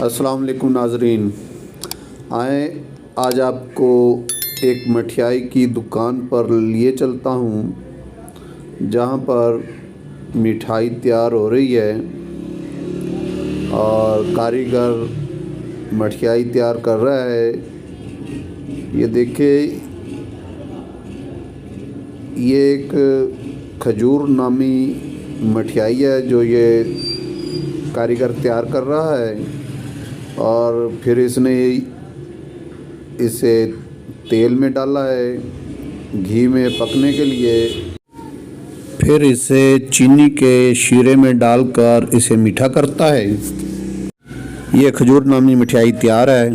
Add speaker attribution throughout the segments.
Speaker 1: अस्सलाम वालेकुम नाज़रीन। आए आज आपको एक मठियाई की दुकान पर लिए चलता हूँ जहाँ पर मिठाई तैयार हो रही है और कारीगर मठियाई तैयार कर रहा है। ये देखिए, ये एक खजूर नामी मठियाई है जो ये कारीगर तैयार कर रहा है और फिर इसने इसे तेल में डाला है घी में पकने के लिए, फिर इसे चीनी के शीरे में डालकर इसे मीठा करता है। ये खजूर नामी मिठाई तैयार है।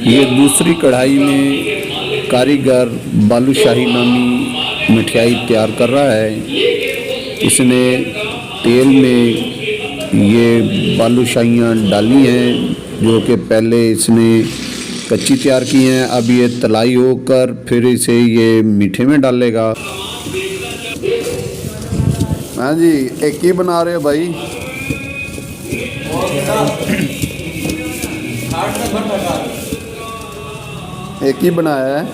Speaker 1: ये दूसरी कढ़ाई में कारीगर बालूशाही नामी मिठाई तैयार कर रहा है। इसने तेल में ये बालूशाहियाँ डाली हैं जो कि पहले इसने कच्ची तैयार की हैं। अब ये तलाई होकर फिर इसे ये मीठे में डालेगा। हाँ जी, एक ही बना रहे हो भाई? एक ही बनाया है?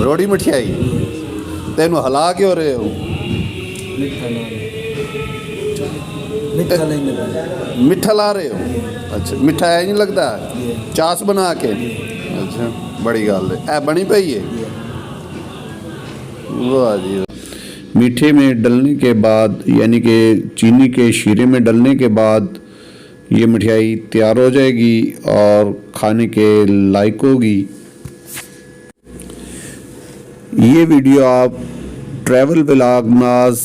Speaker 1: रोड़ी मिठाई। तेन हला क्यों रहे हो? मिठा ला रहे हो? अच्छा, मिठा है नहीं लगता? चास बना के? अच्छा, बड़ी गल है। बनी पई है? वाह जी। मीठे में डलने के बाद यानी कि चीनी के शीरे में डलने के बाद ये मिठाई तैयार हो जाएगी और खाने के लायक होगी। ये वीडियो आप ट्रैवल व्लॉग नाज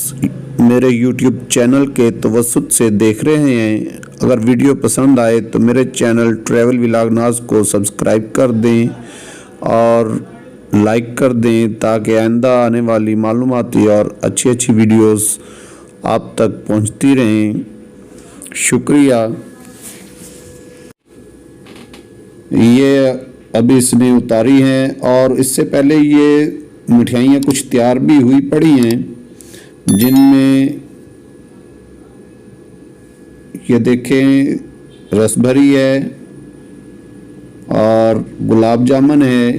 Speaker 1: मेरे YouTube चैनल के तवस्सुत से देख रहे हैं। अगर वीडियो पसंद आए तो मेरे चैनल ट्रैवल व्लॉग नाज को सब्सक्राइब कर दें और लाइक कर दें ताकि आइंदा आने वाली मालूमाती और अच्छी वीडियोस आप तक पहुंचती रहें। शुक्रिया। ये अभी इसने उतारी हैं और इससे पहले ये मिठाइयाँ कुछ तैयार भी हुई पड़ी हैं जिनमें ये देखें रसभरी है और गुलाब जामुन है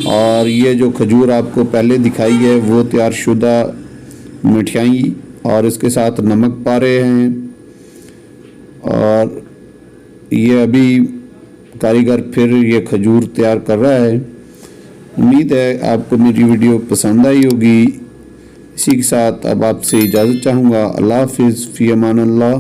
Speaker 1: और ये जो खजूर आपको पहले दिखाई है वो तैयार शुदा मिठाई और इसके साथ नमक पारे हैं। और ये अभी कारीगर फिर ये खजूर तैयार कर रहा है। उम्मीद है आपको मेरी वीडियो पसंद आई होगी। इसी के साथ अब आपसे इजाज़त चाहूँगा। अल्लाह हाफ़िज़, फ़ी अमान अल्लाह।